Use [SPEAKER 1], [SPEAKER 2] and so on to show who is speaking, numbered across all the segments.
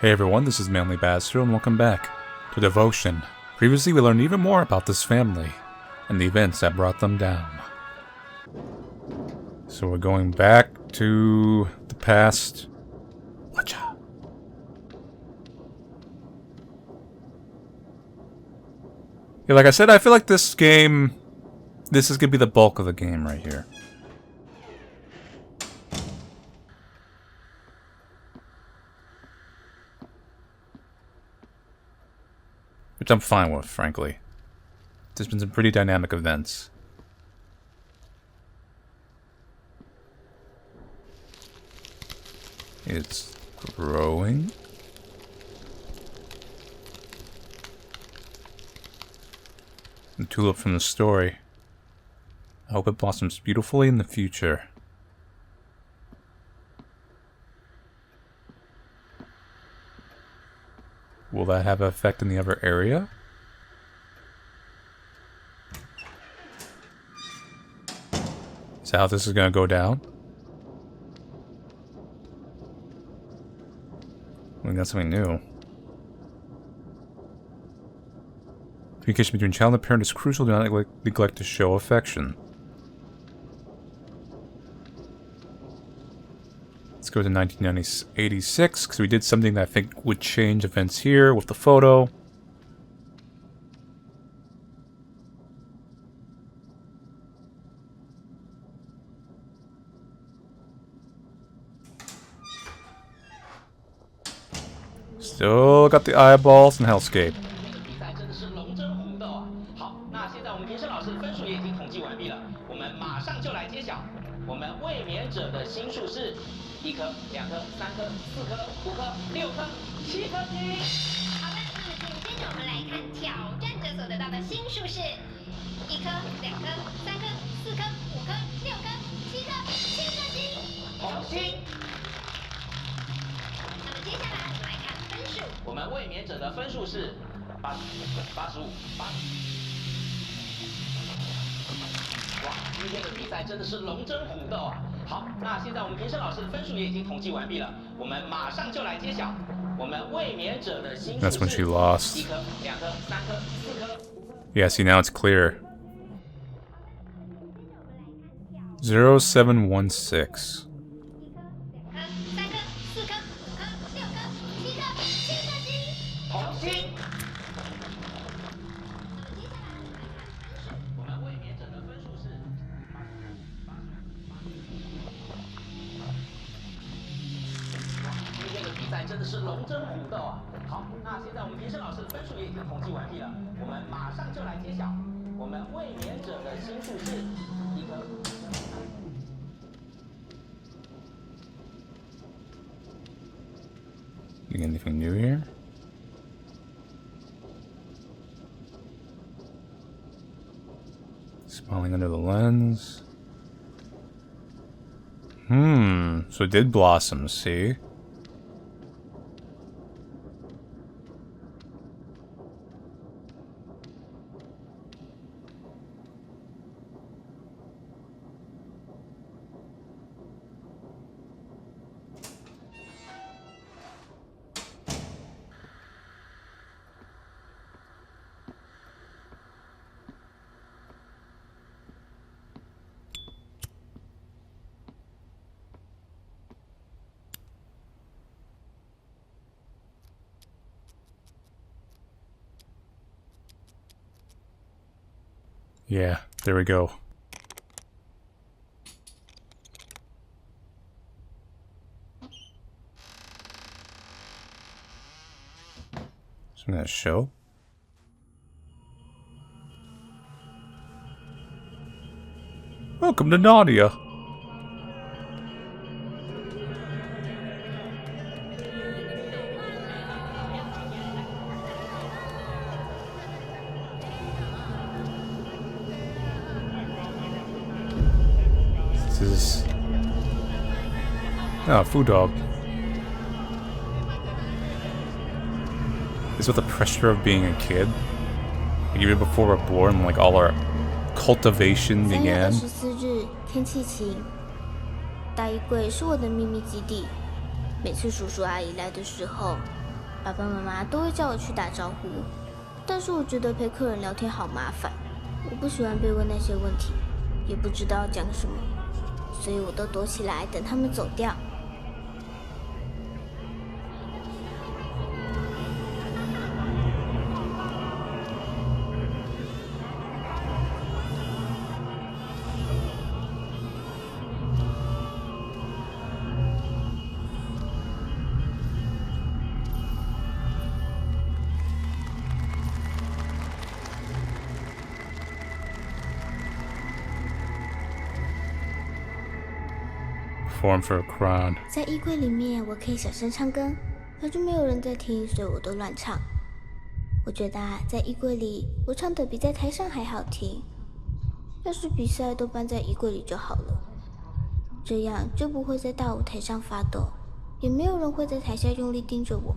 [SPEAKER 1] Hey everyone, this is Manly Bastard, and welcome back to Devotion. Previously, we learned even more about this family and the events that brought them down. So we're going back to the past. Watcha. Yeah, like I said, I feel like this game, this is going to be the bulk of the game right here. Which I'm fine with, frankly. There's been some pretty dynamic events. It's growing. The tulip from the story. I hope it blossoms beautifully in the future. Will that have an effect in the other area? Is that how this is going to go down? I think that's something new. Communication between child and parent is crucial. Do not neglect to show affection. Let's go to 1986, because we did something that I think would change events here with the photo. Still got the eyeballs and hellscape. That's when she lost. Yeah, see, now it's clear. 0716. Anything new here? Smiling under the lens. So it did blossom, see? Yeah, there we go. Isn't that a show? Welcome to Nadia. This is... oh, food dog. This is what the pressure of being a kid. Like even before we're born, like all our cultivation began.
[SPEAKER 2] 大衣柜是我的秘密基地，每次叔叔阿姨来的时候，爸爸妈妈都会叫我去打招呼，但是我觉得陪客人聊天好麻烦，我不喜欢被问那些问题，也不知道要讲什么，所以我都躲起来等他们走掉。
[SPEAKER 1] Perform for a crowd.
[SPEAKER 2] 在衣柜里面，我可以小声唱歌，反正没有人在听，所以我都乱唱。我觉得在衣柜里，我唱得比在台上还好听。要是比赛都办在衣柜里就好了，这样就不会在大舞台上发抖，也没有人会在台下用力盯着我。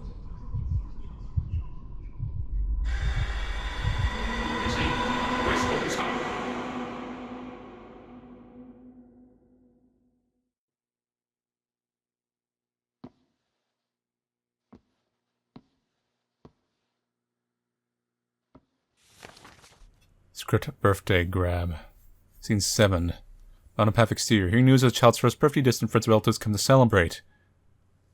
[SPEAKER 1] Script birthday grab. Scene 7. On a path exterior. Hearing news of the child's first birthday, distant friends and relatives come to celebrate.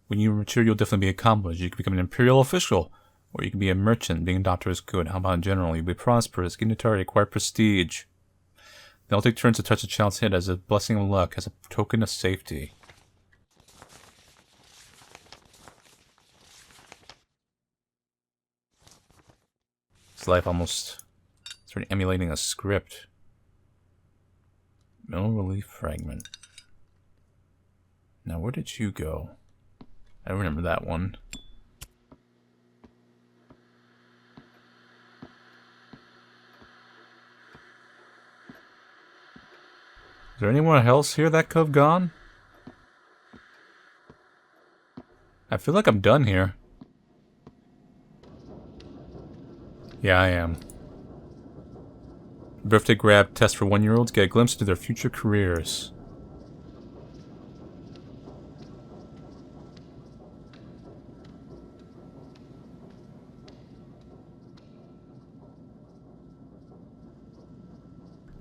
[SPEAKER 1] When you mature, you'll definitely be accomplished. You can become an imperial official, or you can be a merchant. Being a doctor is good. How about in general? You'll be prosperous, gain notoriety, acquire prestige. They'll take turns to touch the child's head as a blessing of luck, as a token of safety. His life almost started emulating a script. No relief fragment. Now, where did you go? I remember that one. Is there anyone else here that could have gone? I feel like I'm done here. Yeah, I am. Birthday grab test for 1-year-olds. Get a glimpse into their future careers.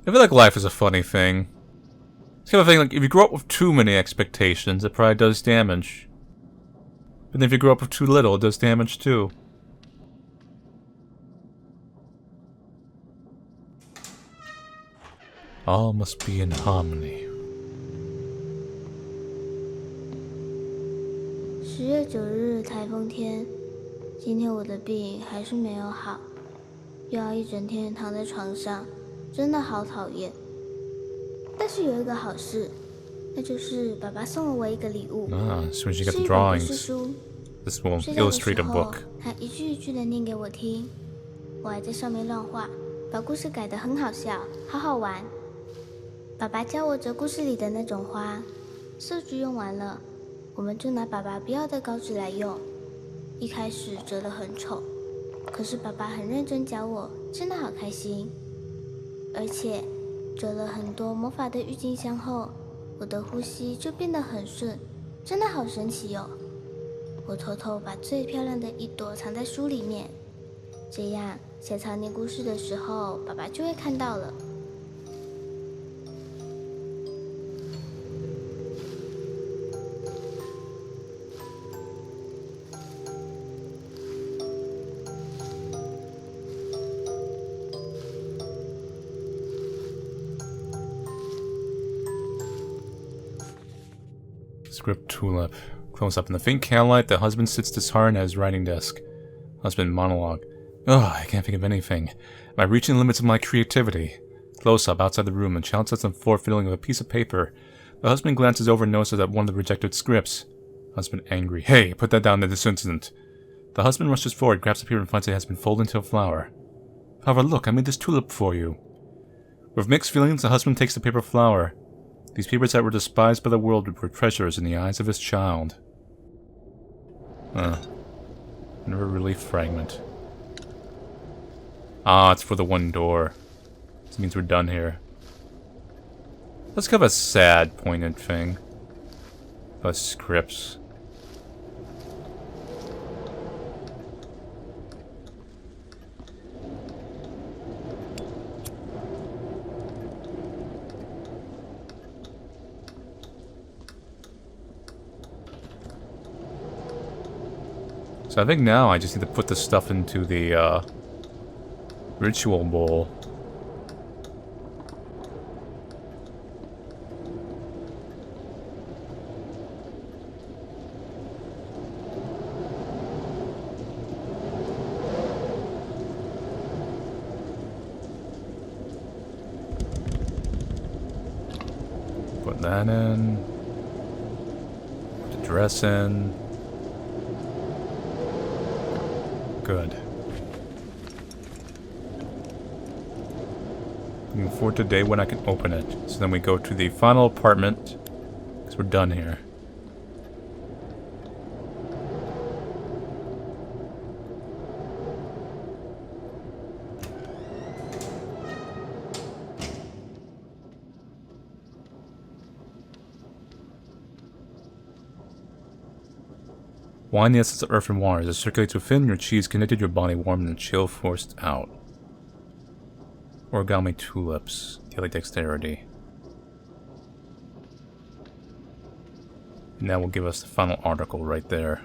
[SPEAKER 1] I feel like life is a funny thing. It's kind of thing like if you grow up with too many expectations, it probably does damage. But then if you grow up with too little, it does damage too. All must be in harmony.
[SPEAKER 2] 10月9日台风天，今天我的病还是没有好，又要一整天躺在床上，真的好讨厌。但是有一个好事，那就是爸爸送了我一个礼物，
[SPEAKER 1] as soon as you get
[SPEAKER 2] 是
[SPEAKER 1] the
[SPEAKER 2] 一本故事
[SPEAKER 1] drawings,
[SPEAKER 2] 书。
[SPEAKER 1] this will
[SPEAKER 2] 睡觉的
[SPEAKER 1] illustrate
[SPEAKER 2] 时
[SPEAKER 1] a
[SPEAKER 2] 候
[SPEAKER 1] book.
[SPEAKER 2] 他一句一句的念给我听，我还在上面乱画，把故事改得很好笑，好好玩。爸爸教我折故事里的那种花，色纸用完了，我们就拿爸爸不要的稿纸来用。一开始折得很丑，可是爸爸很认真教我，真的好开心。而且折了很多魔法的郁金香后，我的呼吸就变得很顺，真的好神奇哦。我偷偷把最漂亮的一朵藏在书里面，这样下场念故事的时候，爸爸就会看到了。
[SPEAKER 1] Script tulip. Close up in the faint candlelight, the husband sits disheartened at his writing desk. Husband monologue. Ugh, I can't think of anything. Am I reaching the limits of my creativity? Close up outside the room, the child sits on the floor fiddling with a piece of paper. The husband glances over and notices that one of the rejected scripts. Husband angry. Hey, put that down at this instant. The husband rushes forward, grabs the paper and finds it has been folded into a flower. However, look, I made this tulip for you. With mixed feelings, the husband takes the paper flower. These papers that were despised by the world were treasures in the eyes of his child. Another relief fragment. Ah, it's for the one door. This means we're done here. That's kind of a sad, poignant thing. Scripts. So I think now I just need to put this stuff into the ritual bowl. Put that in. Put the dress in. Good. Looking forward to the day when I can open it. So then we go to the final apartment, because we're done here. Wine the essence of earth and water. As it circulates within, your chi is connected to your body, warm and chill forced out. Origami tulips. Daily dexterity. And that will give us the final article right there.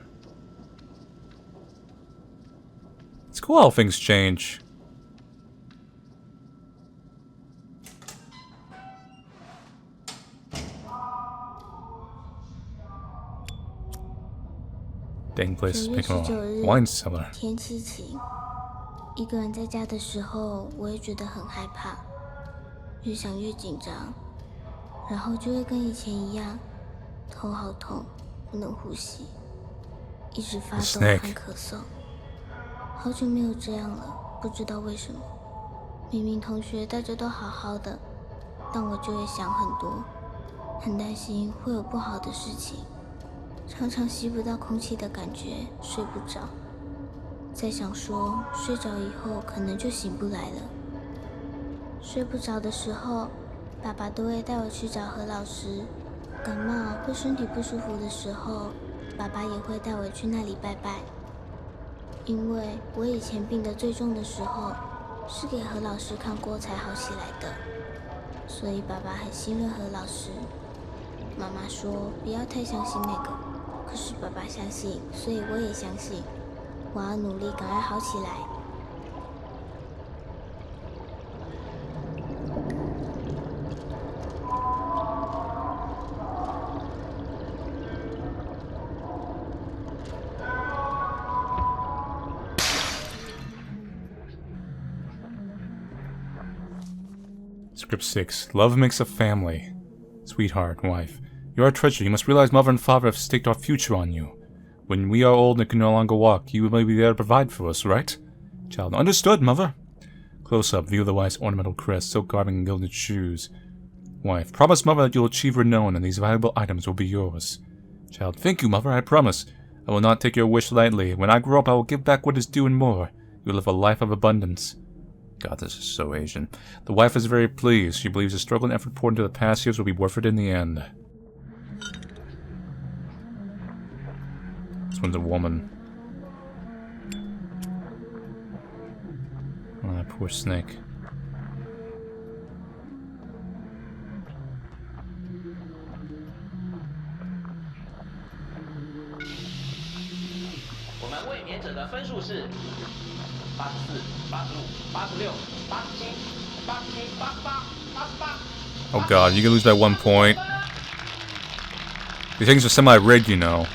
[SPEAKER 1] It's cool how things change. Dang place to pick a wine cellar.
[SPEAKER 2] 天气晴，一个人在家的时候，我也觉得很害怕，越想越紧张，然后就会跟以前一样，头好痛，不能呼吸，一直发抖和咳嗽。好久没有这样了，不知道为什么。明明同学大家都好好的，但我就会想很多，很担心会有不好的事情。 常常吸不到空气的感觉，睡不着。在想说，睡着以后可能就醒不来了。睡不着的时候，爸爸都会带我去找何老师。感冒或身体不舒服的时候，爸爸也会带我去那里拜拜。因为我以前病得最重的时候，是给何老师看过才好起来的，所以爸爸很信任何老师。妈妈说不要太相信那个。 可是爸爸相信，所以我也相信。我要努力，赶快好起来。
[SPEAKER 1] Script 6. Love makes a family. Sweetheart, wife. You are a treasure. You must realize mother and father have staked our future on you. When we are old and can no longer walk, you may be there to provide for us, right? Child, understood, mother. Close-up, view of the wife's ornamental crest, silk garment and gilded shoes. Wife, promise mother that you'll achieve renown and these valuable items will be yours. Child, thank you, mother, I promise. I will not take your wish lightly. When I grow up, I will give back what is due and more. You will live a life of abundance. God, this is so Asian. The wife is very pleased. She believes the struggle and effort poured into the past years will be worth it in the end. This one's a woman. Oh, that poor snake. Oh god, you can lose by 1 point. These things are semi-rigged, you know.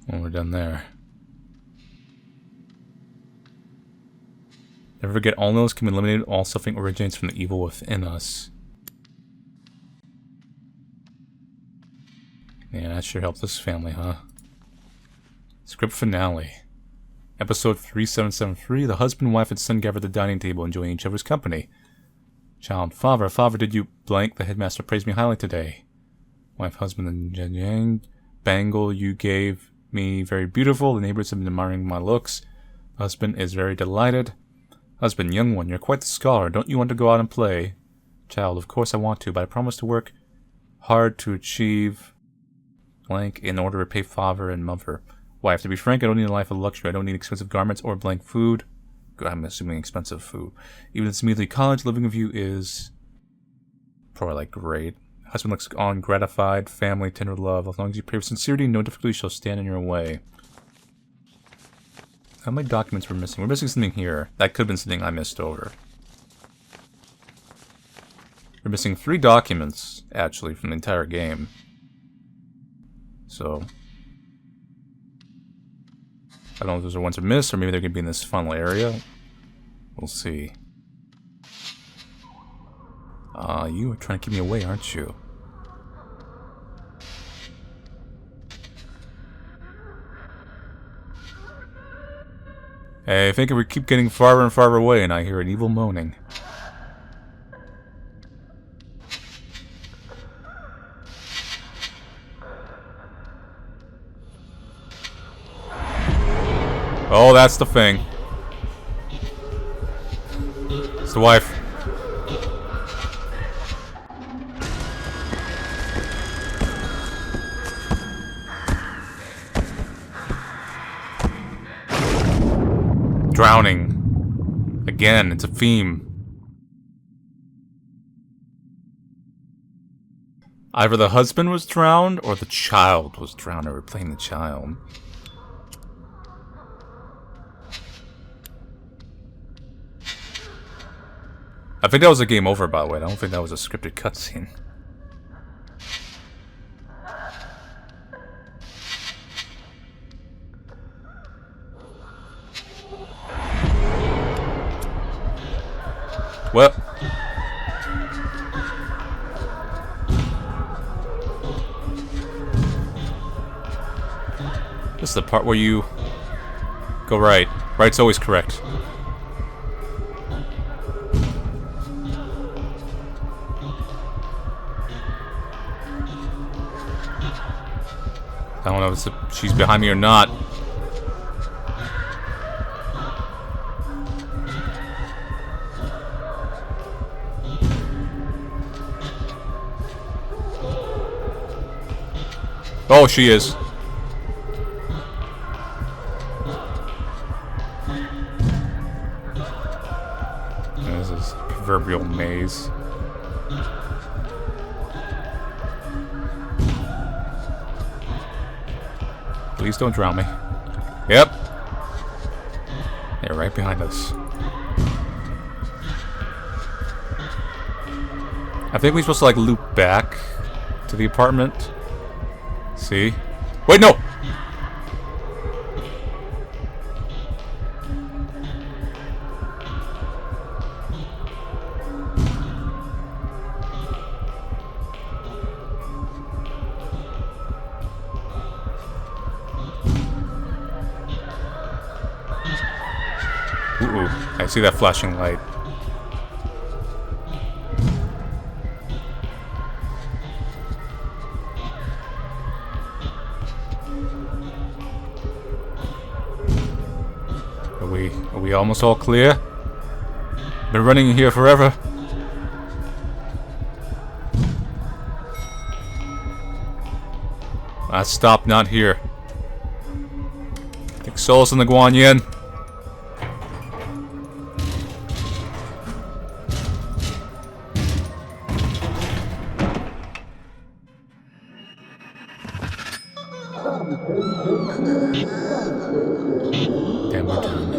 [SPEAKER 1] When we're done there. Never forget, all those can be eliminated. All suffering originates from the evil within us. Yeah, that sure helped this family, huh? Script finale. Episode 3773. The husband, wife, and son gather at the dining table, enjoying each other's company. Child, father, did you blank? The headmaster praised me highly today. Wife, husband, and Yang bangle you gave me very beautiful. The neighbors have been admiring my looks. Husband is very delighted. Husband, young one, you're quite the scholar. Don't you want to go out and play? Child, of course I want to, but I promise to work hard to achieve blank in order to repay father and mother. Wife, to be frank, I don't need a life of luxury. I don't need expensive garments or blank food. I'm assuming expensive food. Even if it's immediately college, living with you is probably like great. Husband looks on gratified, family, tender love. As long as you pray with sincerity, no difficulty shall stand in your way. How many documents we're missing? We're missing something here. That could have been something I missed over. We're missing 3 documents, actually, from the entire game. So I don't know if those are ones I missed, or maybe they're going to be in this funnel area. We'll see. You are trying to keep me away, aren't you? Hey, I think we keep getting farther and farther away, and I hear an evil moaning. Oh, that's the thing. It's the wife. Drowning. Again, it's a theme. Either the husband was drowned or the child was drowned. Or we're playing the child. I think that was a game over, by the way. I don't think that was a scripted cutscene. Well, this is the part where you go right. Right's always correct. I don't know if she's behind me or not. Oh, she is. This is a proverbial maze. Please don't drown me. Yep. They're right behind us. I think we're supposed to like loop back to the apartment. See? Wait, no! Ooh, I see that flashing light. Are we almost all clear? Been running in here forever. Last stop, not here. Take solace in the Guan Yin. Damn, we're done.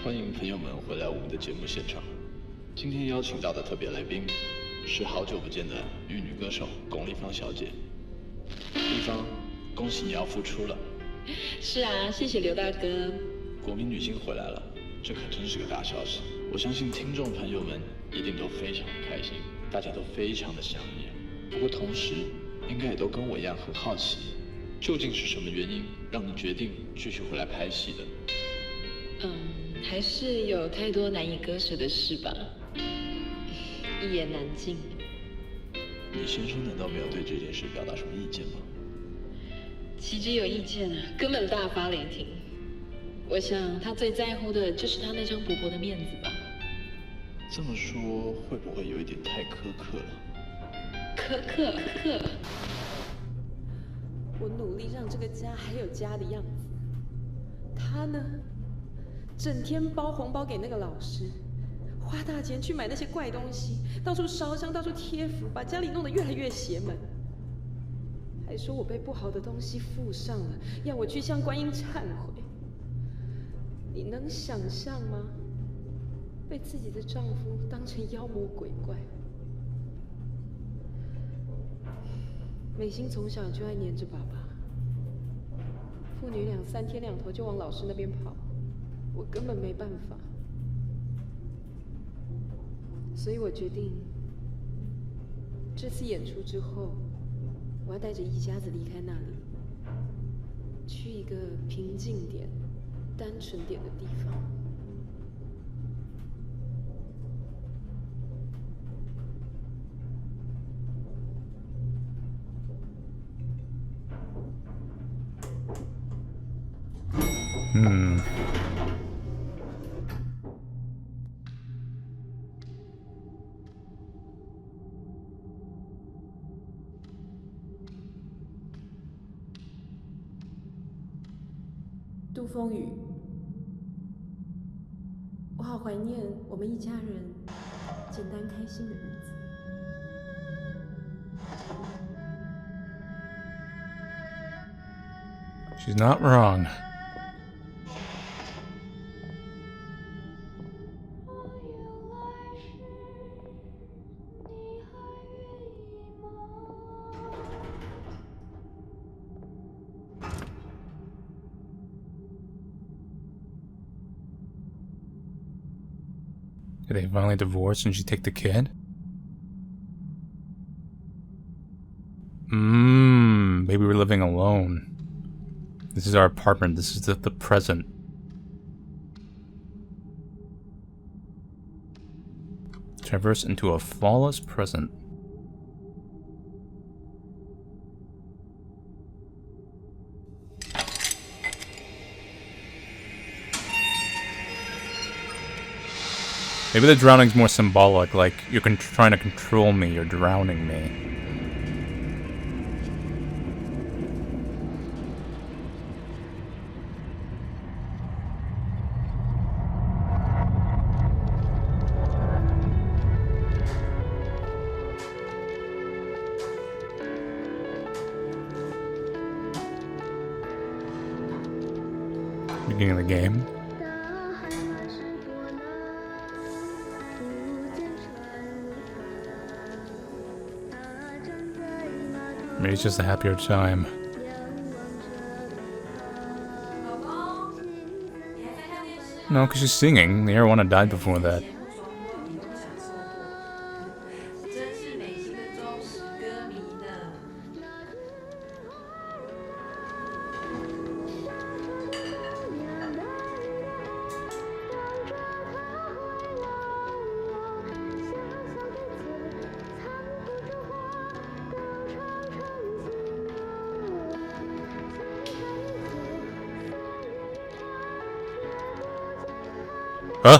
[SPEAKER 3] 欢迎朋友们回来我们的节目现场。今天邀请到的特别来宾是好久不见的玉女歌手巩俐芳小姐。俐芳，恭喜你要复出了。
[SPEAKER 4] 是啊，谢谢刘大哥。
[SPEAKER 3] 国民女星回来了，这可真是个大消息。我相信听众朋友们一定都非常的开心，大家都非常的想念。不过同时，应该也都跟我一样很好奇，究竟是什么原因让你决定继续回来拍戏的？
[SPEAKER 4] 还是有太多难以割舍的事吧，一言难尽。
[SPEAKER 3] 你先生难道没有对这件事表达什么意见吗？
[SPEAKER 4] 岂止有意见啊，根本大发雷霆。我想他最在乎的就是他那张薄薄的面子吧。
[SPEAKER 3] 这么说会不会有一点太苛刻了？
[SPEAKER 4] 苛刻。我努力让这个家还有家的样子，他呢，整天包红包给那个老师，花大钱去买那些怪东西，到处烧香，到处贴符，把家里弄得越来越邪门。还说我被不好的东西附上了，要我去向观音忏悔。你能想象吗？被自己的丈夫当成妖魔鬼怪。美心从小就爱黏着爸爸，父女俩3天2头就往老师那边跑，我根本没办法。所以我决定，这次演出之后，我要带着一家子离开那里，去一个平静点、单纯点的地方。杜风雨，我好怀念我们一家人简单开心的日子。
[SPEAKER 1] She's not wrong. Did they finally divorce and she take the kid? Maybe we're living alone. This is our apartment. This is the present. Traverse into a flawless present. Maybe the drowning's more symbolic, like you're trying to control me, you're drowning me. Beginning of the game. Maybe it's just a happier time. No, because she's singing. The Arowana died before that. Huh?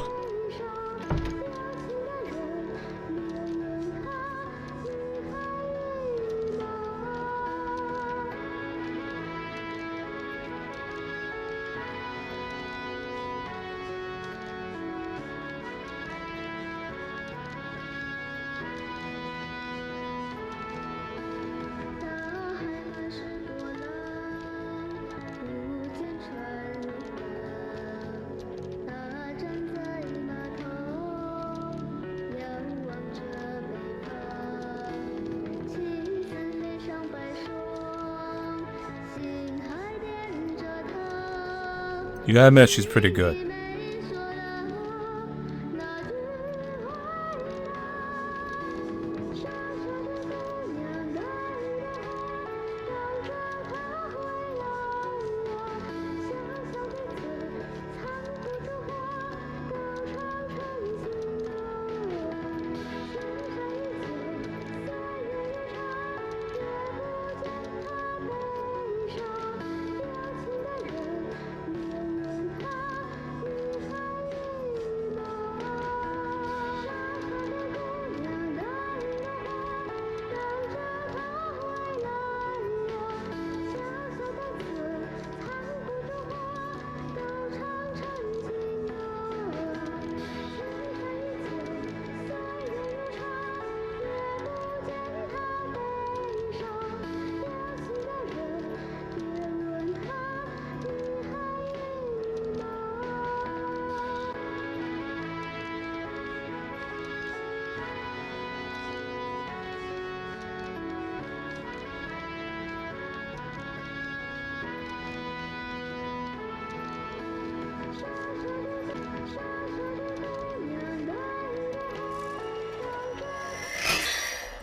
[SPEAKER 1] You gotta admit, she's pretty good.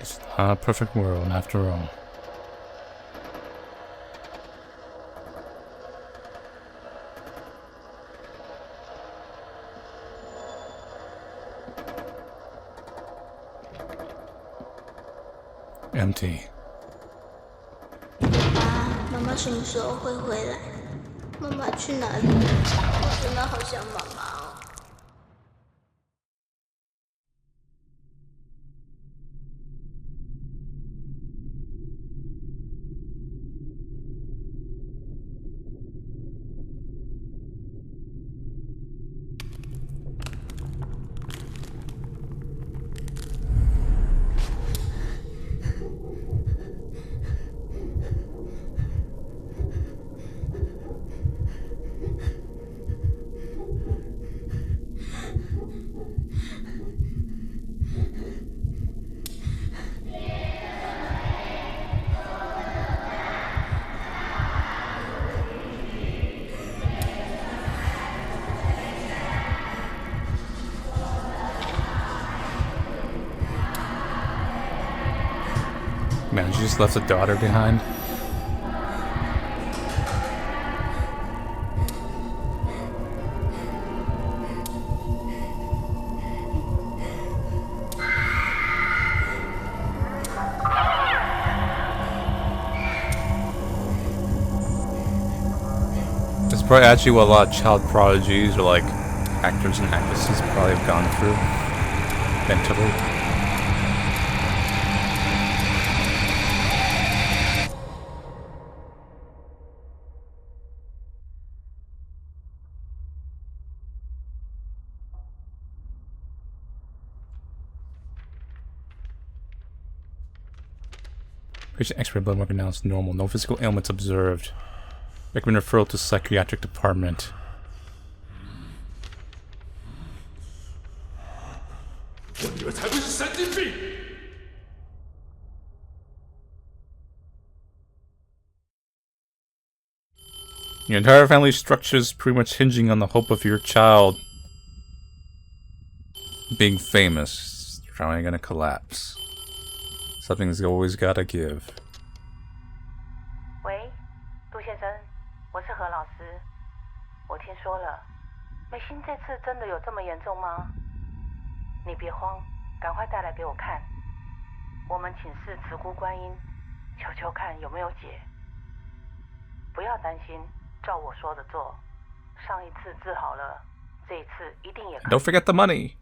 [SPEAKER 1] It's not a perfect world after all. Empty.
[SPEAKER 2] 妈妈什么时候会回来？妈妈去哪里？我真的好想妈妈哦。
[SPEAKER 1] Man, she just left a daughter behind. It's probably actually what a lot of child prodigies or like actors and actresses probably have gone through mentally. Patient X-ray blood work announced normal. No physical ailments observed. Recommend referral to psychiatric department. Your entire family structure is pretty much hinging on the hope of your child being famous. It's probably gonna collapse. Something's always gotta give.
[SPEAKER 5] 喂，杜先生，我是何老师。我听说了，美心这次真的有这么严重吗？你别慌，赶快带来给我看。我们请示慈姑观音，求求看有没有解。不要担心，照我说的做。上一次治好了，这一次一定也可以。
[SPEAKER 1] Don't forget the money.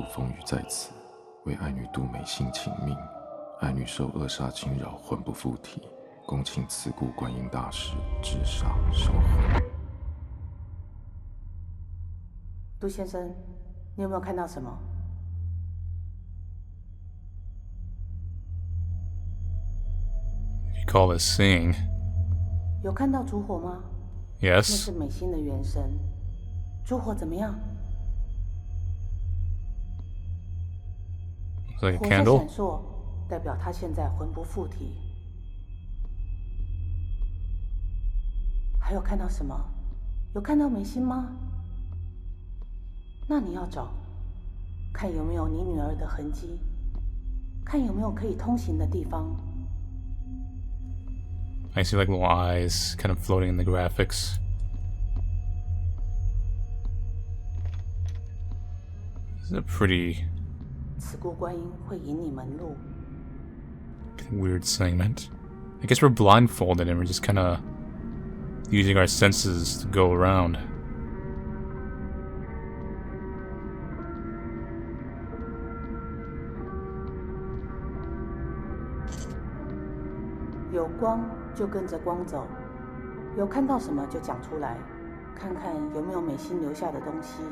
[SPEAKER 6] 风雨在此，为爱女杜美心请命。爱女受扼杀侵扰，魂不附体，恭请慈姑观音大士治煞收魂。
[SPEAKER 7] 杜先生，你有没有看到什么？
[SPEAKER 1] You call this seeing?
[SPEAKER 7] 有看到烛火吗？ 那
[SPEAKER 1] Yes.
[SPEAKER 7] 是美心的元神。烛火怎么样？
[SPEAKER 1] It's like a
[SPEAKER 7] 火在
[SPEAKER 1] candle.
[SPEAKER 7] 闪烁，代表他现在魂不附体。还有看到什么？有看到美心吗？那你要找，看有没有你女儿的痕迹，看有没有可以通行的地方。
[SPEAKER 1] I see like little eyes kind of floating in the graphics. This is a pretty
[SPEAKER 7] 慈姑观音会引你门路。
[SPEAKER 1] weird segment. I guess we're blindfolded and we're just kind of using our senses to go around.
[SPEAKER 7] 有光就跟着光走，有看到什么就讲出来，看看有没有美心留下的东西。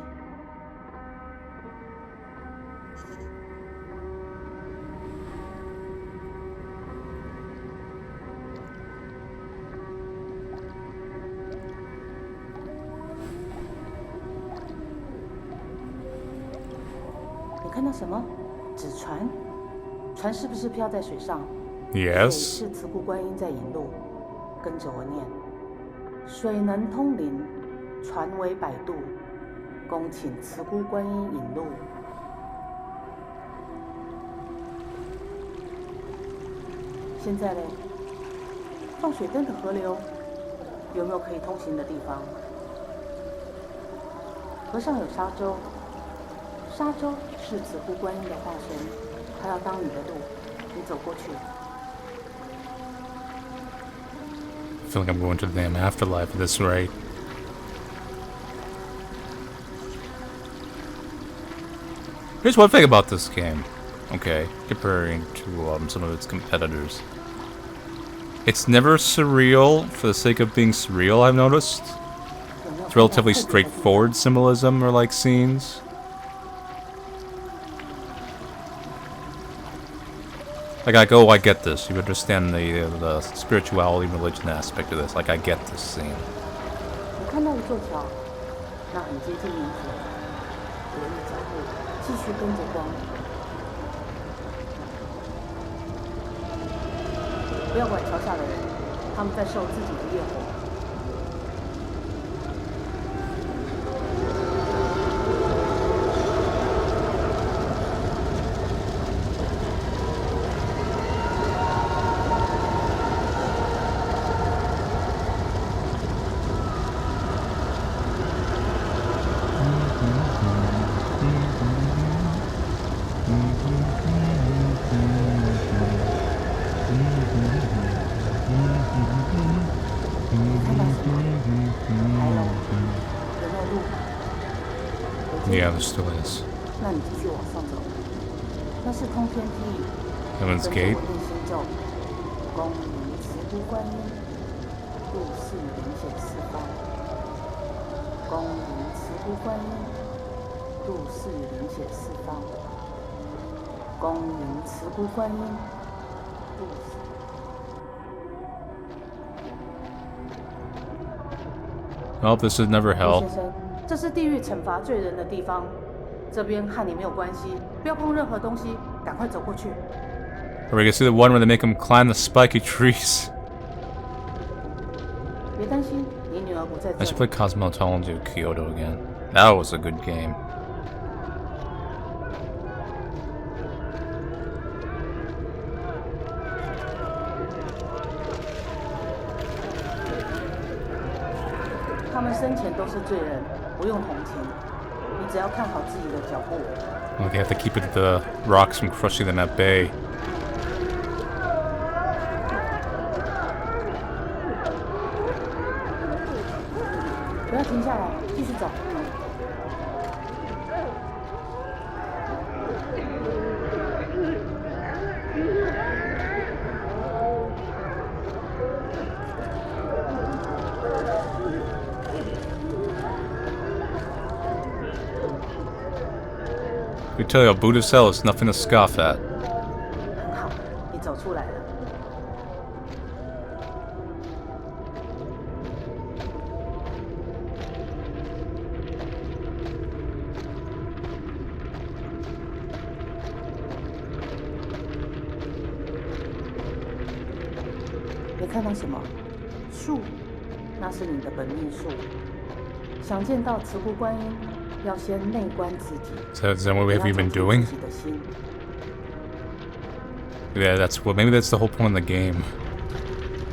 [SPEAKER 7] 你看到什么？纸船？船是不是漂在水上？
[SPEAKER 1] Yes.
[SPEAKER 7] 水是慈姑观音在引路，跟着我念：水能通灵，船为摆渡，恭请慈姑观音引路。现在嘞，放水灯的河流有没有可以通行的地方？河上有沙洲，沙洲是慈姑观音的化身，她要当你的路，你走过去。
[SPEAKER 1] I feel like I'm going to the damn afterlife at this rate. Here's one thing about this game. Okay, comparing to some of its competitors. It's never surreal for the sake of being surreal, I've noticed. It's relatively straightforward symbolism or like scenes. Like I get this. You understand the spirituality, religion aspect of this. Like I get this scene.
[SPEAKER 7] 你看到一座桥，那很接近明水，留意脚步，继续跟着光。不要管桥下的人，他们在受自己的业火。
[SPEAKER 1] Yeah, there still is.
[SPEAKER 7] 那你继续往上走，那是通天梯。
[SPEAKER 1] Heaven's Gate.
[SPEAKER 7] 跟着我念心咒，恭迎慈姑观音，度世灵显四方。恭迎慈姑观音，度世灵显四方。恭迎慈姑观音，度世。
[SPEAKER 1] Oh, this is never
[SPEAKER 7] 陆
[SPEAKER 1] hell.
[SPEAKER 7] 先生，这是地狱惩罚罪人的地方，这边和你没有关系，不要碰任何东西，赶快走过去。
[SPEAKER 1] Or we can see the one where they make him climb the spiky trees.
[SPEAKER 7] 别担心，你女儿不在
[SPEAKER 1] I
[SPEAKER 7] 这
[SPEAKER 1] should
[SPEAKER 7] 里。
[SPEAKER 1] play Cosmology of Kyoto again. That was a good game.
[SPEAKER 7] 他们生前都是罪人，不用同情，你只要看好自己的脚步。
[SPEAKER 1] Well, they have to keep the rocks from crushing them at bay.
[SPEAKER 7] 不要停下来，继续走。
[SPEAKER 1] We tell you, Buddhist hell is nothing to scoff at.
[SPEAKER 7] 很好，你走出来了。你看到什么？树，那是你的本命树。想见到慈姑观音，要先内观自己。
[SPEAKER 1] So is that what we've been doing?
[SPEAKER 7] 自己的心。
[SPEAKER 1] Yeah, that's what. Maybe that's the whole point of the game.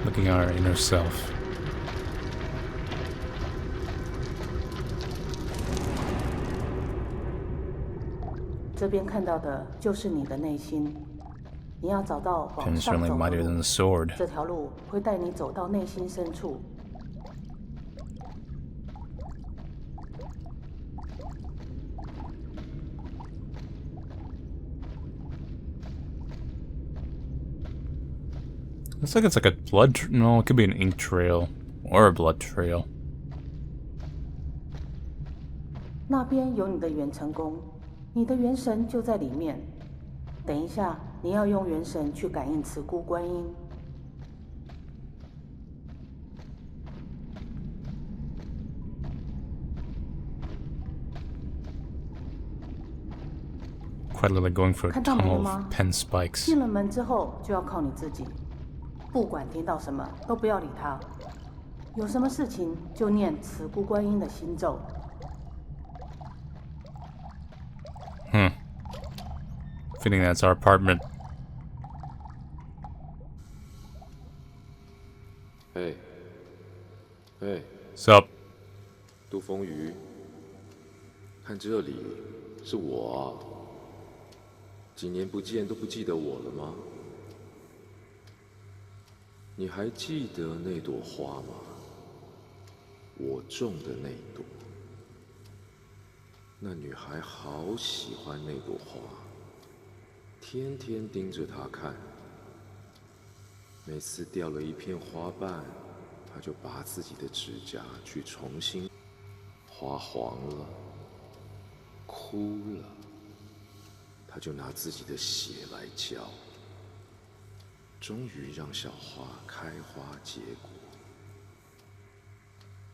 [SPEAKER 1] Looking at our inner self.
[SPEAKER 7] 这边看到的就是你的内心。你要找到往
[SPEAKER 1] Pen is
[SPEAKER 7] 上
[SPEAKER 1] certainly
[SPEAKER 7] 走的
[SPEAKER 1] mightier than
[SPEAKER 7] 路
[SPEAKER 1] the，sword.
[SPEAKER 7] 这条路会带你走到内心深处。
[SPEAKER 1] Looks like it's like a blood. No, it could be an ink trail or a blood trail.
[SPEAKER 7] 那边有你的元成功，你的元神就在里面。等一下，你要用元神去感应慈姑观音。
[SPEAKER 1] Quite literally going for a
[SPEAKER 7] 看到没有
[SPEAKER 1] tunnel
[SPEAKER 7] 吗
[SPEAKER 1] of pen spikes.
[SPEAKER 7] 进了门之后，就要靠你自己，不管听到什么都不要理他，有什么事情就念慈姑观音的心咒。
[SPEAKER 1] Fitting that's our apartment.
[SPEAKER 6] 嘿，嘿，
[SPEAKER 1] What's up?
[SPEAKER 6] 杜风雨，看这里，是我啊！几年不见都不记得我了吗？你还记得那朵花吗？我种的那朵。那女孩好喜欢那朵花，天天盯着它看。每次掉了一片花瓣，她就拔自己的指甲去重新。花黄了，枯了，她就拿自己的血来浇。终于让小花开花结果，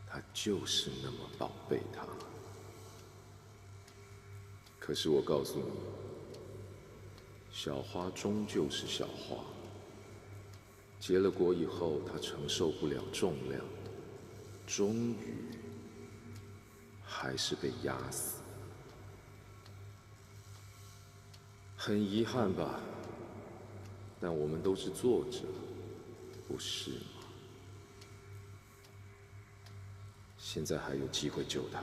[SPEAKER 6] 她就是那么宝贝它。可是我告诉你，小花终究是小花，结了果以后，它承受不了重量，终于还是被压死。很遗憾吧，但我们都是作者，不是吗？现在还有机会救他，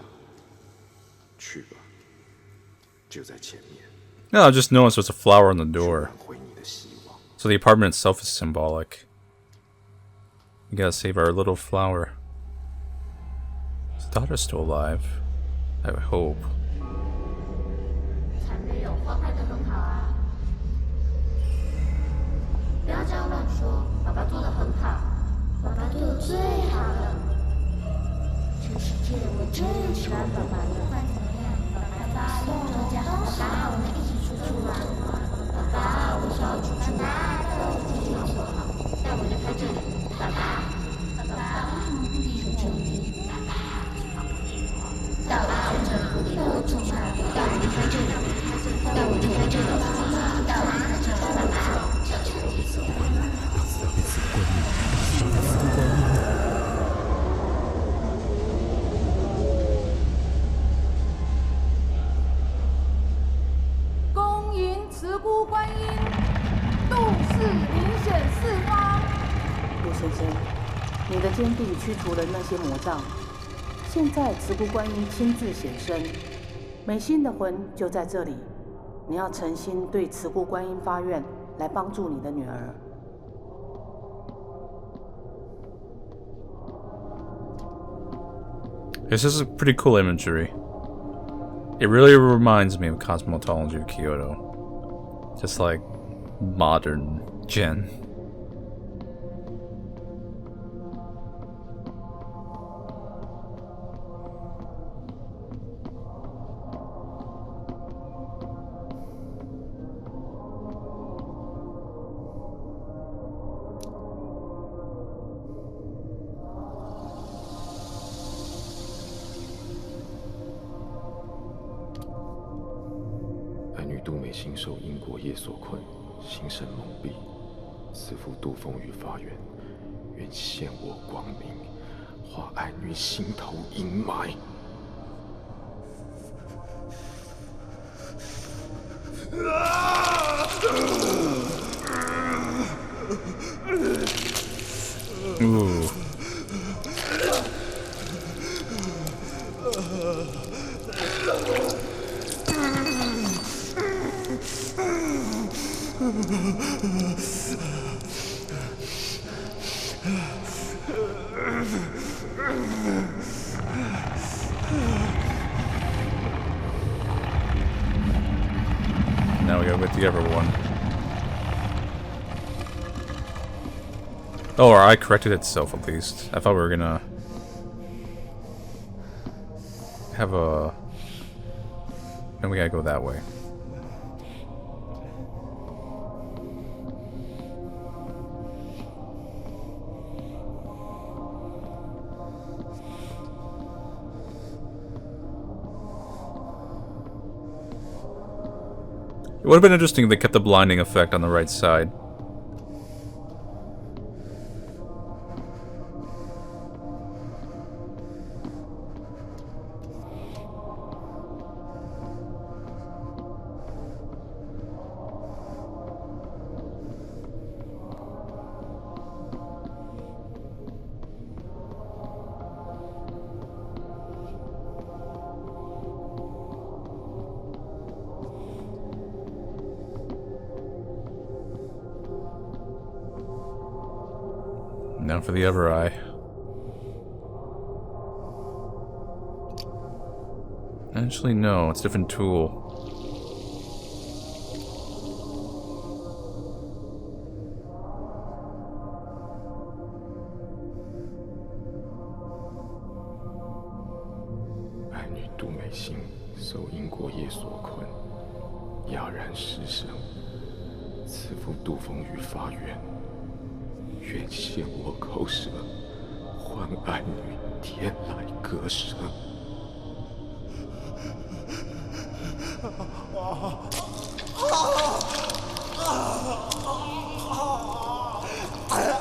[SPEAKER 6] 去吧，就在前面。
[SPEAKER 1] No, I just noticed there's a flower on the door.
[SPEAKER 6] 回你的希望。
[SPEAKER 1] So the apartment itself is symbolic. We gotta save our little flower. His daughter's still alive. I hope.
[SPEAKER 2] 才没有，花开得很好啊！不要这样乱说，爸爸做得很好，爸爸对我最好了。这世界我最喜欢爸爸了。不管怎么样，爸爸跟我家爸爸，我们一起出去玩。爸爸，我想要出去玩，我自己要做好，但我离开这里。爸爸，爸爸，为什么不离开这里？爸爸，爸爸，我真的不离开这里。但我离开这里，但我离开这里，但我离开这里，爸爸，求求你做。
[SPEAKER 7] 恭迎慈姑观音，度世明显四方。陆先生，你的坚定驱除了那些魔障。现在慈姑观音亲自显身，美心的魂就在这里。你要诚心对慈姑观音发愿，来帮助你的女儿。
[SPEAKER 1] This is pretty cool imagery. It really reminds me of cosmology of Kyoto. Just like modern Gen.
[SPEAKER 6] 心受因果业所困，心神蒙蔽，此复度风于法缘，愿现我光明，化爱女心头阴霾。
[SPEAKER 1] Ooh. Now we gotta get the other one. Oh, our eye corrected itself at least. I thought we were gonna have a... Then we gotta go that way. It would have been interesting if they kept the blinding effect on the right side. Now for the other eye. Actually, no, it's a different tool.
[SPEAKER 6] 爱女杜美心受因果业所困，哑然失声，此复度风于法缘。愿现我口舌，唤爱女天来歌声。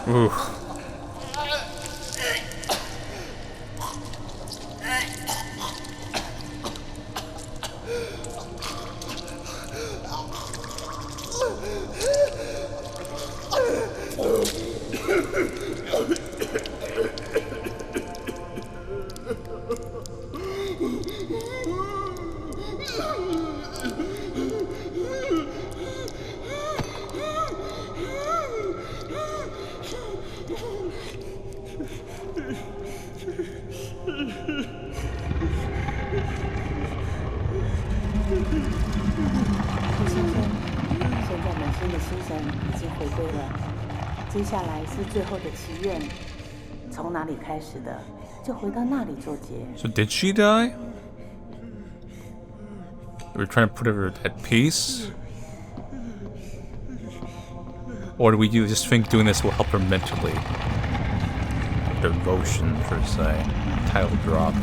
[SPEAKER 1] Ooh.
[SPEAKER 7] 接下来是最后的祈愿，从哪里开始的，就回到那里做结。
[SPEAKER 1] So did she die? We're trying to put her at peace? Or do we just think doing this will help her mentally? Devotion, per se. Title drop.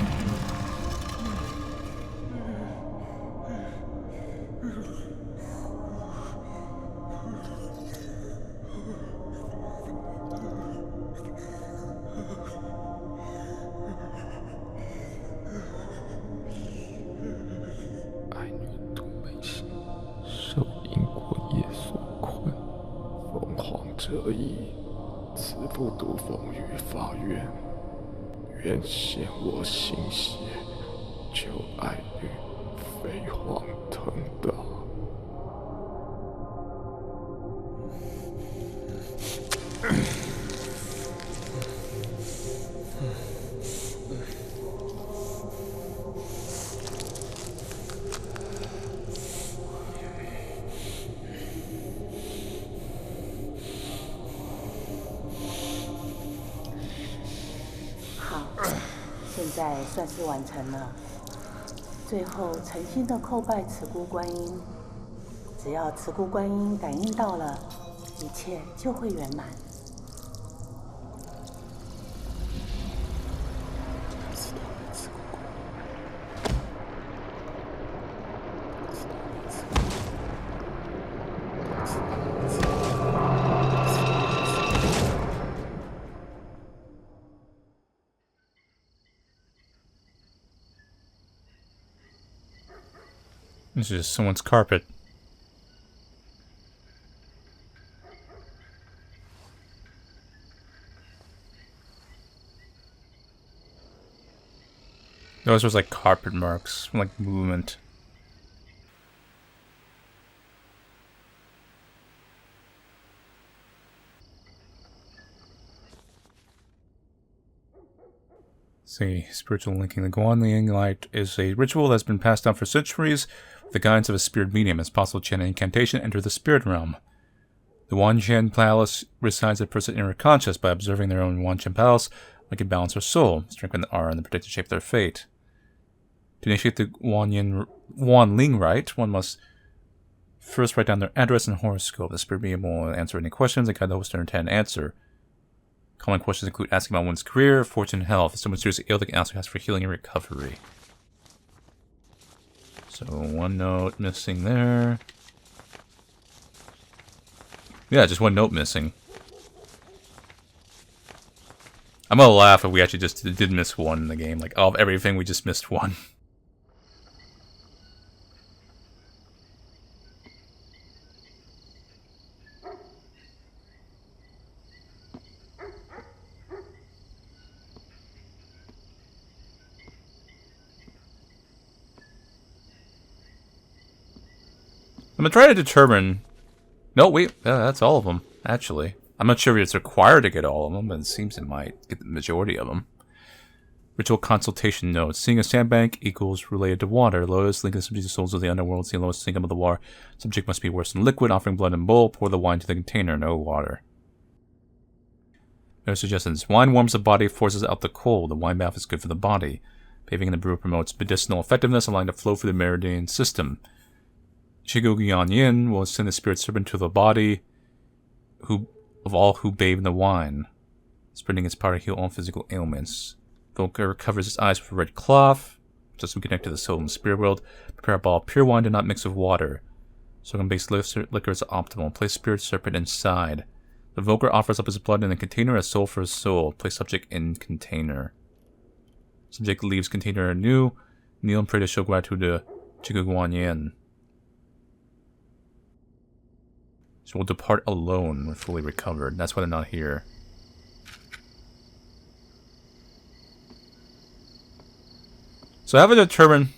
[SPEAKER 6] 此复度风于法缘，愿现我心血，救爱女飞黄腾达。
[SPEAKER 7] 现在算是完成了。最后诚心的叩拜慈姑观音，只要慈姑观音感应到了，一切就会圆满。
[SPEAKER 1] This is just someone's carpet. Those was like carpet marks, from, like movement. See, spiritual linking. The Guanyin light is a ritual that's been passed down for centuries with the guidance of a spirit medium. It's possible to chant an incantation and enter the spirit realm. The Wanchen Palace resides in a person's inner conscious. By observing their own Wanchen Palace, one can balance their soul, strengthen the aura, and the predicted shape of their fate. To initiate the Wanling rite, one must first write down their address and horoscope. The spirit medium will answer any questions and guide the host to an answer. Common questions include asking about one's career, fortune, and health. If someone's seriously ill, they can also ask for healing and recovery. So, one note missing there. Yeah, just one note missing. I'm gonna laugh if we actually just did miss one in the game. Like, of everything, we just missed one. I'm gonna try to determine... No, wait, that's all of them, actually. I'm not sure if it's required to get all of them, but it seems it might get the majority of them. Ritual consultation notes. Seeing a sandbank equals related to water. Lotus, link the subject to souls of the underworld. Seeing Lotus sink into the water. Subject must be worse than liquid. Offering blood and bowl. Pour the wine to the container. No water. No suggestions. Wine warms the body, forces out the cold. The wine bath is good for the body. Bathing in the brew promotes medicinal effectiveness, allowing the flow through the meridian system. Yin will send the spirit serpent to the body of all who bathe in the wine, spreading its power to heal all physical ailments. Volker covers his eyes with a red cloth, just to connect to the soul and spirit world. Prepare a bottle of pure wine, do not mix with water. Sorghum-based liquor is optimal. Place spirit serpent inside. The Volker offers up his blood in a container, a soul for a soul. Place subject in container. Subject leaves container anew. Kneel and pray to show gratitude to Yin. So we'll depart alone when fully recovered. That's why they're not here. So I haven't determined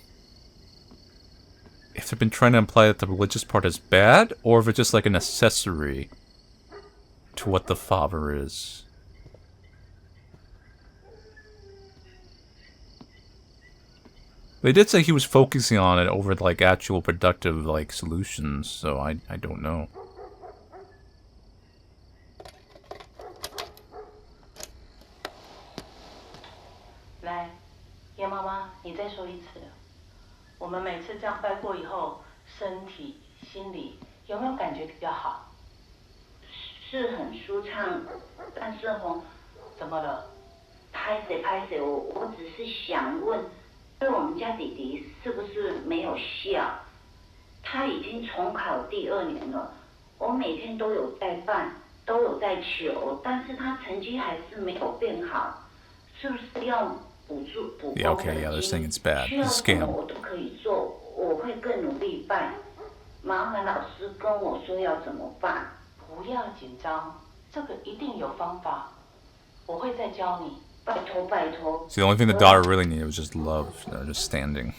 [SPEAKER 1] if they've been trying to imply that the religious part is bad, or if it's just like an accessory to what the father is. They did say he was focusing on it over like actual productive like solutions, so I don't know.
[SPEAKER 5] 来，叶妈妈，你再说一次。我们每次这样拜过以后，身体、心理有没有感觉比较好？
[SPEAKER 8] 是很舒畅，但是
[SPEAKER 5] 怎么了？
[SPEAKER 8] 拍谁，我只是想问，对我们家弟弟是不是没有效？他已经重考第2年了，我每天都有在办，都有在求，但是他成绩还是没有变好，是不是要补充
[SPEAKER 1] Yeah, okay, yeah, they're saying it's bad.
[SPEAKER 8] 需要
[SPEAKER 1] It's a
[SPEAKER 8] 什么
[SPEAKER 1] scam.
[SPEAKER 8] 我都可以做，我会更努力办。麻烦老师跟我说要怎么办。
[SPEAKER 5] 不要紧张，这个一定有方法，我会再教你。
[SPEAKER 8] 拜托。
[SPEAKER 1] So the only thing the daughter really needed was just love, just standing.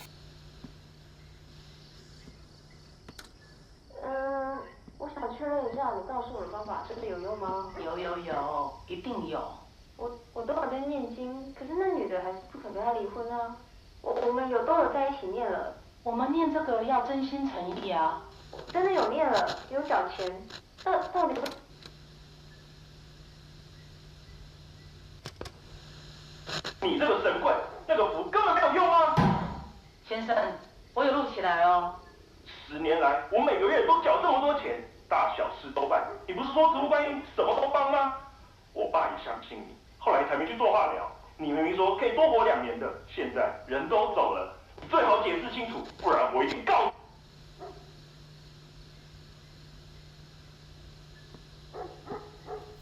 [SPEAKER 9] 我想确认一下，你告诉我的方法真的有用吗？
[SPEAKER 5] 有，一定有。
[SPEAKER 9] 我都有在念经，可是那女的还是不肯跟他离婚啊。我们都有在一起念了。
[SPEAKER 5] 我们念这个要真心诚意啊。
[SPEAKER 9] 真的有念了，有缴钱。到底？
[SPEAKER 10] 你这个神棍，那个符根本没有用啊！
[SPEAKER 5] 先生，我有录起来哦。
[SPEAKER 10] 10年来，我每个月都缴这么多钱，大小事都办。你不是说植物观音什么都帮吗？我爸也相信你，后来才没去做化疗。你明明说可以多活2年的，现在人都走了，最好解释清楚，不然我一定告你。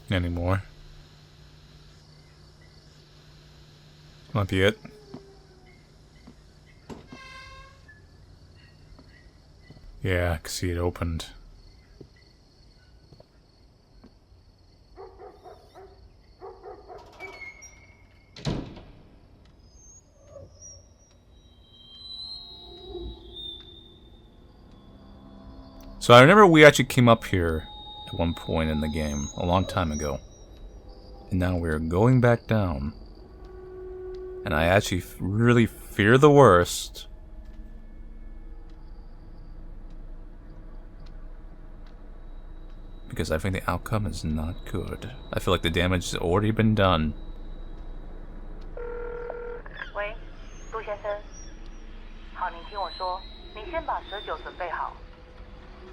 [SPEAKER 1] Anymore. Might be it. Yeah, I could see it opened. So I remember we actually came up here at one point in the game, a long time ago. And now we're going back down. And I actually really fear the worst. Because I think the outcome is not good. I feel like the damage has already been done.
[SPEAKER 5] 喂，陆先生，好，你听我说，你先把蛇酒准备好。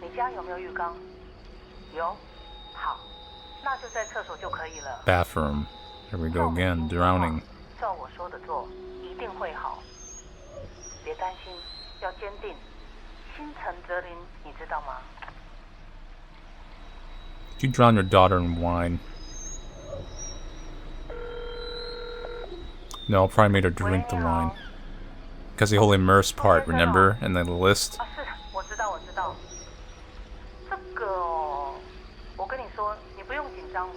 [SPEAKER 5] 你家有没有浴缸？有，好，那就在厕所就可以了。
[SPEAKER 1] Bathroom. Here we go again, drowning.
[SPEAKER 5] 照我说的做，一定会好。别担心，要坚定，心诚则灵，你知道吗？
[SPEAKER 1] You drown your daughter in wine. No, probably made her drink the wine. Because the whole immerse part, remember? And then the list.
[SPEAKER 5] 啊，是，我知道，我知道。这个哦，我跟你说，你不用紧张。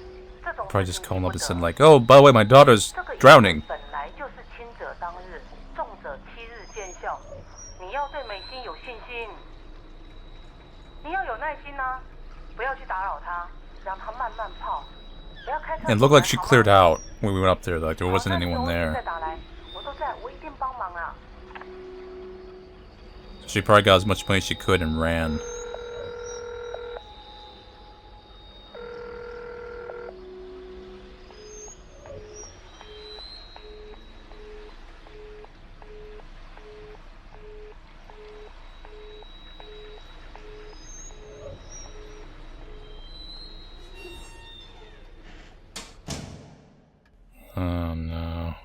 [SPEAKER 5] 这种
[SPEAKER 1] Probably just called up and said like, oh, by the way, my daughter's drowning.
[SPEAKER 5] 本来就是轻者当日，重者7日见效。你要对美心有信心，你要有耐心啊，不要去打扰她，让她慢慢泡。不要开车。
[SPEAKER 1] It looked like she cleared out when we went up there. Like there wasn't anyone there.
[SPEAKER 5] 再打来，我都在，我一定帮忙啊。
[SPEAKER 1] She probably got as much money as she could and ran. Oh no.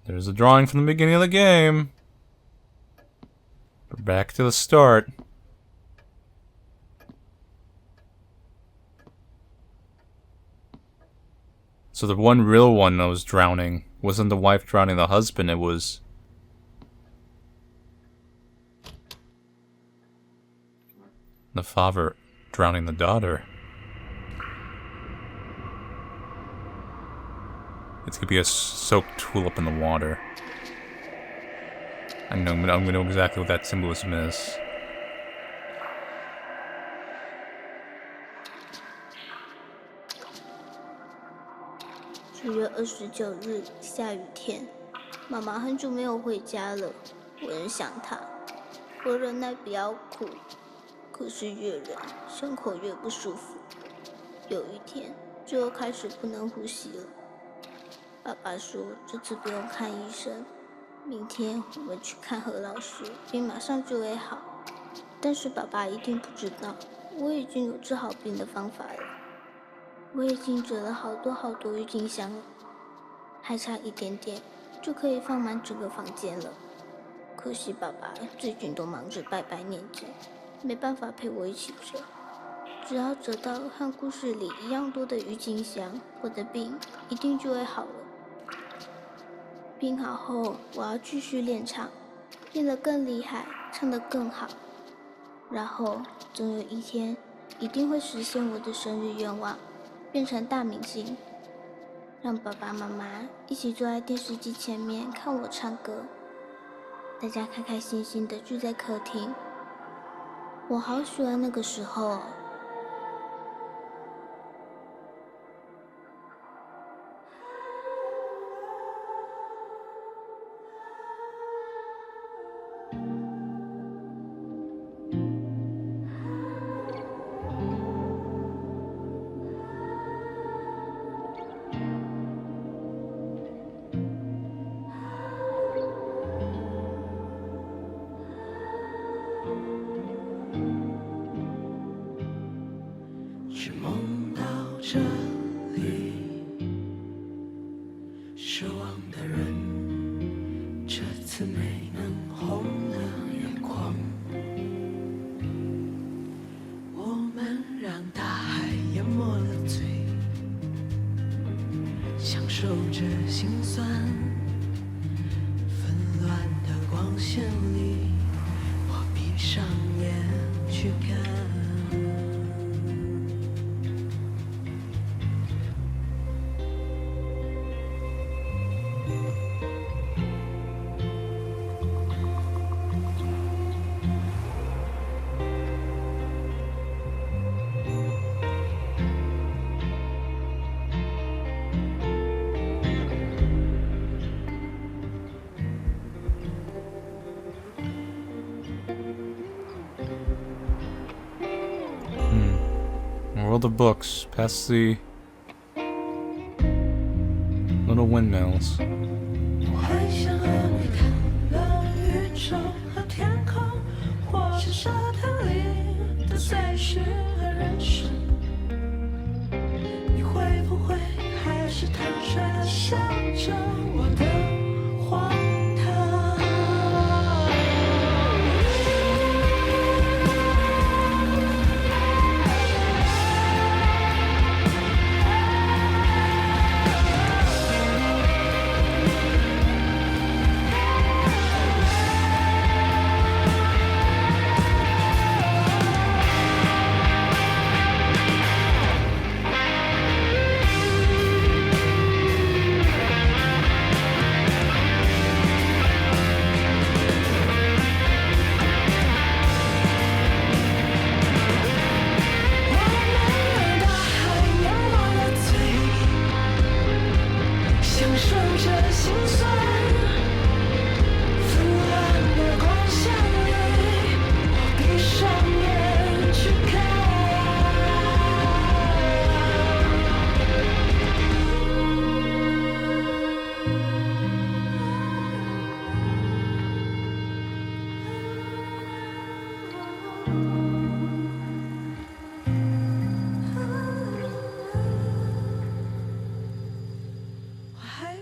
[SPEAKER 1] There's a drawing from the beginning of the game. We're back to the start. So the one real one that was drowning wasn't the wife drowning the husband, it was... the father drowning the daughter. It's gonna be a soaked tulip in the water. I know, I'm gonna know exactly what that symbolism is.
[SPEAKER 2] 10月29日，下雨天，妈妈很久没有回家了，我很想她。我忍耐不要哭，可是越忍，胸口越不舒服。有一天，就开始不能呼吸了。爸爸说这次不用看医生，明天我们去看何老师，病马上就会好。但是爸爸一定不知道，我已经有治好病的方法了。我已经折了好多郁金香了，还差一点点就可以放满整个房间了。可惜爸爸最近都忙着拜拜念经，没办法陪我一起折。只要折到和故事里一样多的郁金香，我的病一定就会好了。病好后，我要继续练唱，练得更厉害，唱得更好。然后总有一天，一定会实现我的生日愿望，变成大明星，让爸爸妈妈一起坐在电视机前面看我唱歌，大家开开心心的聚在客厅。我好喜欢那个时候哦。
[SPEAKER 11] 是梦到这里，失望的人，这次没能红了眼眶。我们让大海淹没了嘴，
[SPEAKER 1] Follow the books, past the little windmills.
[SPEAKER 11] 我还想和你谈论宇宙和天空，或是沙滩里的碎石和人生。你会不会还是坦率地笑着我的荒唐？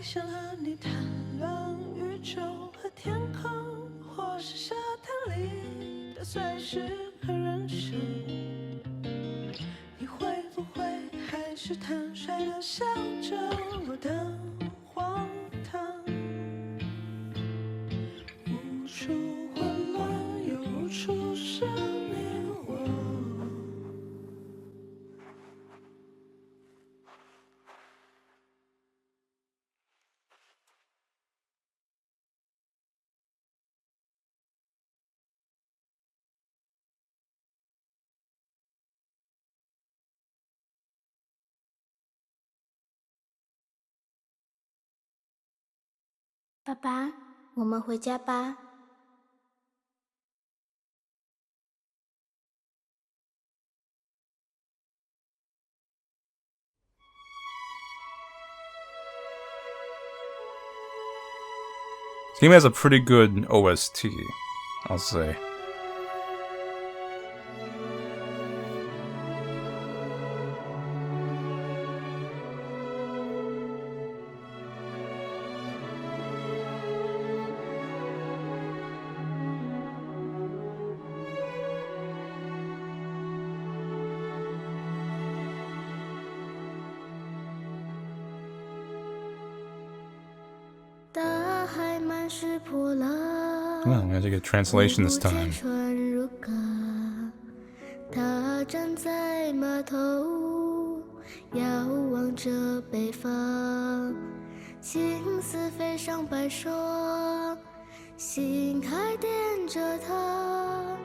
[SPEAKER 11] 想和你谈论宇宙和天空，或是沙滩里的碎石和人生。你会不会还是坦率地笑着我的荒唐？无处混乱，又无处是你我。
[SPEAKER 2] 爸爸，我们回家吧。
[SPEAKER 1] This game has a pretty good OST, I'll say. Well, I'm gonna take a translation this time.
[SPEAKER 2] 他站在码头，遥望着北方，青丝飞上白霜，心还惦着他，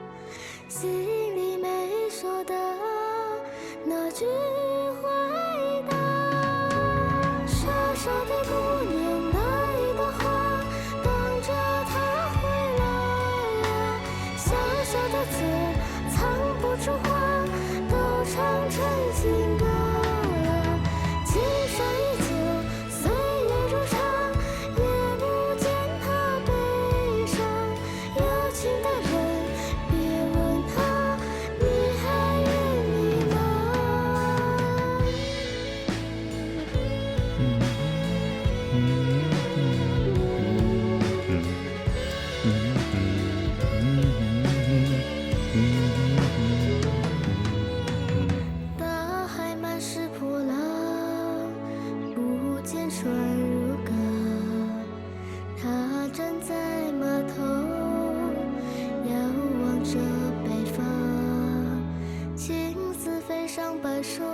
[SPEAKER 2] 心里没说的那句回答。傻傻的姑娘，那一朵花，等着他回来呀。小小的嘴，藏不住话，都唱成情歌。今生依旧，岁月如常，也不见他悲伤。有情的人，别问他，你还愿意吗？大海满是波浪，不见船如歌。他站在码头，遥望着北方，青丝飞上白霜，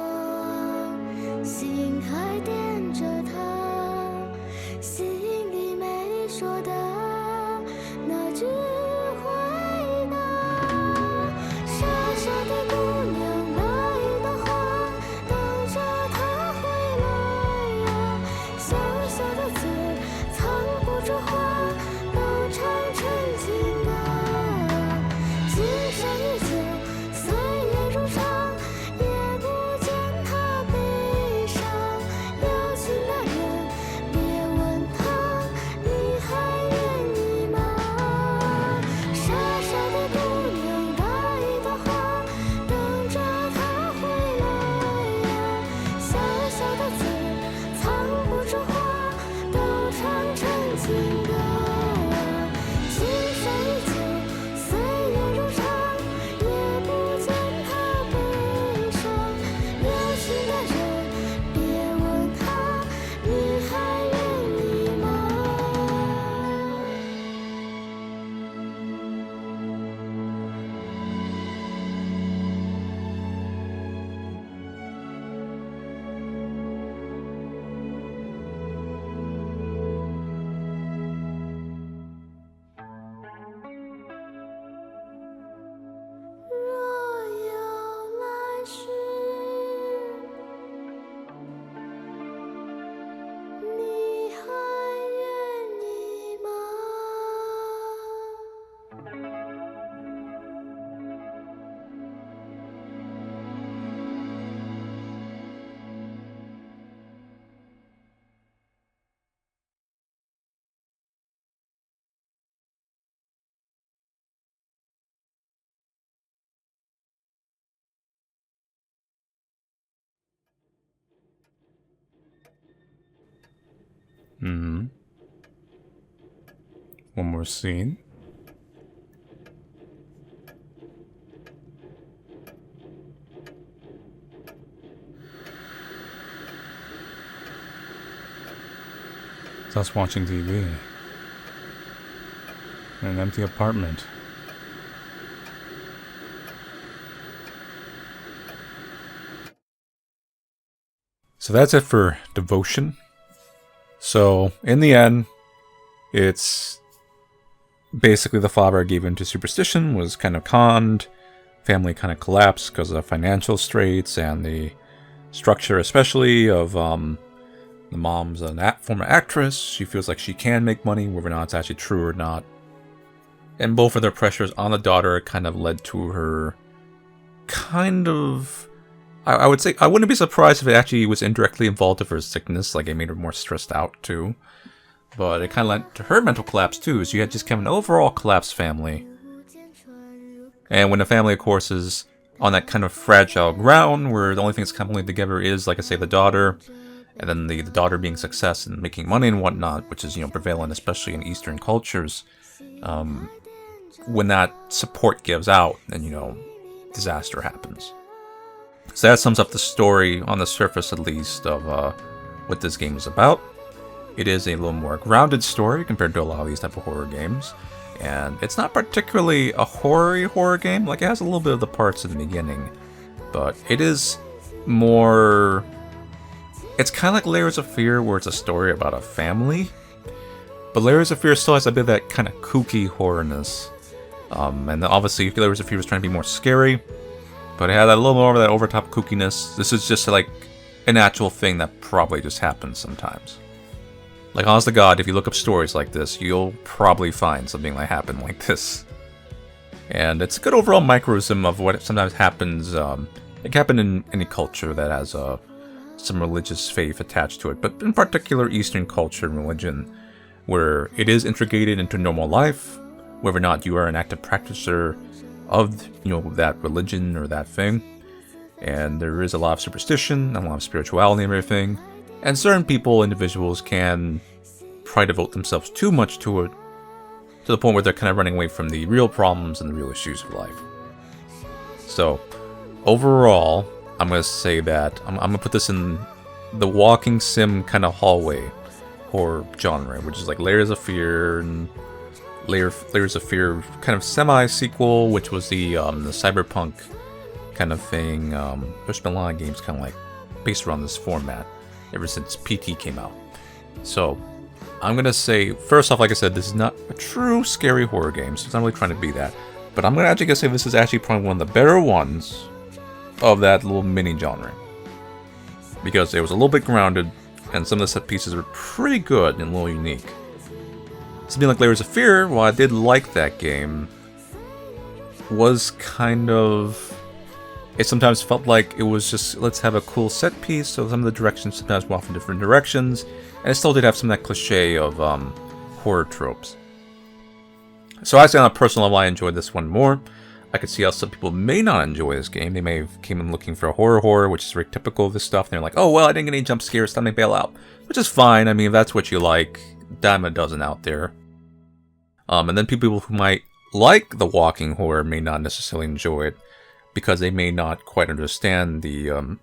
[SPEAKER 2] 心还惦着他，心里没说的那句回答。傻傻的姑娘，那一朵花，等着他回来呀。小小的嘴，藏不住话，都唱成情歌。今生依旧，岁月如常，也不见
[SPEAKER 1] Mm-hmm. One more scene. It's us watching TV. In an empty apartment. So that's it for Devotion. So, in the end, it's basically the father gave in to superstition, was kind of conned, family kind of collapsed because of financial straits and the structure especially of the mom's a former actress. She feels like she can make money, whether or not it's actually true or not. And both of their pressures on the daughter kind of led to her kind of... I would say, I wouldn't be surprised if it actually was indirectly involved with her sickness, like it made her more stressed out too. But it kind of led to her mental collapse too, so you had just kind of an overall collapsed family. And when the family, of course, is on that kind of fragile ground, where the only thing that's kind of holding together is, like I say, the daughter, and then the daughter being success and making money and whatnot, which is, prevalent, especially in Eastern cultures. When that support gives out, then, disaster happens. So that sums up the story, on the surface at least, of what this game is about. It is a little more grounded story compared to a lot of these type of horror games. And it's not particularly a horror game. Like, it has a little bit of the parts in the beginning. But it is more... It's kind of like Layers of Fear, where it's a story about a family. But Layers of Fear still has a bit of that kind of kooky horrorness. And obviously, Layers of Fear was trying to be more scary. But it had a little more of that over-top kookiness. This is just like an actual thing that probably just happens sometimes. Like, honest to God, if you look up stories like this, you'll probably find something that happened like this. And it's a good overall microcosm of what sometimes happens. It can happen in any culture that has some religious faith attached to it. But in particular, Eastern culture and religion, where it is integrated into normal life, whether or not you are an active practitioner of that religion or that thing. And there is a lot of superstition and a lot of spirituality and everything. And certain people, individuals, can try to devote themselves too much to it, to the point where they're kind of running away from the real problems and the real issues of life. So, overall, I'm going to say that I'm going to put this in the walking sim kind of hallway horror genre, which is like Layers of Fear and Layers of Fear kind of semi-sequel, which was the cyberpunk kind of thing. There's been a lot of games kind of like based around this format ever since PT came out. So, I'm going to say, first off, like I said, this is not a true scary horror game, so it's not really trying to be that. But I'm going to actually say this is actually probably one of the better ones of that little mini genre. Because it was a little bit grounded, and some of the set pieces were pretty good and a little unique. Something like Layers of Fear, while I did like that game, was kind of... It sometimes felt like it was just, let's have a cool set piece, so some of the directions sometimes went off in different directions, and it still did have some of that cliche of horror tropes. So I say on a personal level, I enjoyed this one more. I could see how some people may not enjoy this game. They may have came in looking for a horror, which is very typical of this stuff, and they're like, oh, well, I didn't get any jump scares, time to bail out. Which is fine, I mean, if that's what you like, dime a dozen out there. And then people who might like the walking horror may not necessarily enjoy it, because they may not quite understand the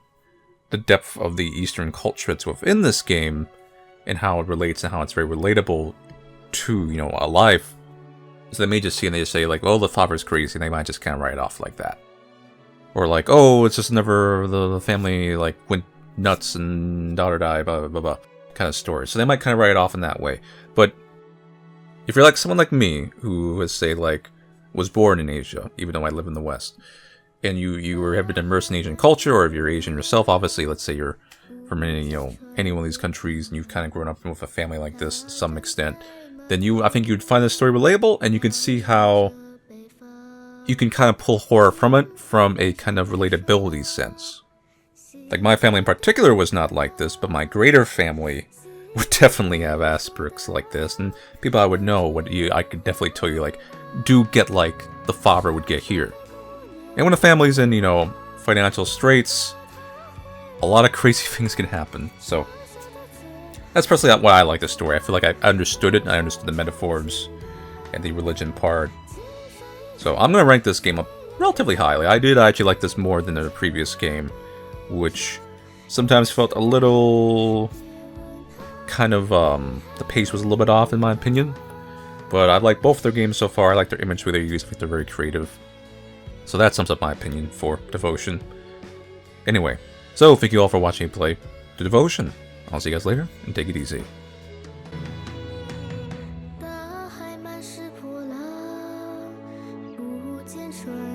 [SPEAKER 1] depth of the Eastern culture that's within this game, and how it relates and how it's very relatable to, a life. So they may just see and they just say, like, oh, the father's crazy, and they might just kind of write it off like that. Or like, oh, it's just never, the family, like, went nuts and daughter died, blah, blah, blah, blah, kind of story. So they might kind of write it off in that way. But if you're like someone like me, who has, say, like, was born in Asia, even though I live in the West, and you have been immersed in Asian culture, or if you're Asian yourself, obviously, let's say you're from any one of these countries, and you've kind of grown up with a family like this to some extent, then I think you'd find this story relatable, and you can see how you can kind of pull horror from it, from a kind of relatability sense. Like, my family in particular was not like this, but my greater family would definitely have aspects like this, and people I would know, I could definitely tell you, like, do get like the father would get here. And when a family's in, financial straits, a lot of crazy things can happen. So, That's personally why I like the story. I feel like I understood it, and I understood the metaphors and the religion part. So I'm going to rank this game up relatively highly. I did actually like this more than the previous game, which sometimes felt a little... kind of, the pace was a little bit off in my opinion. But I like both their games so far. I like their imagery they use. I think they're very creative. So that sums up my opinion for Devotion. Anyway, so thank you all for watching me play The Devotion. I'll see you guys later, and take it easy.
[SPEAKER 2] 大海满是波浪，不见春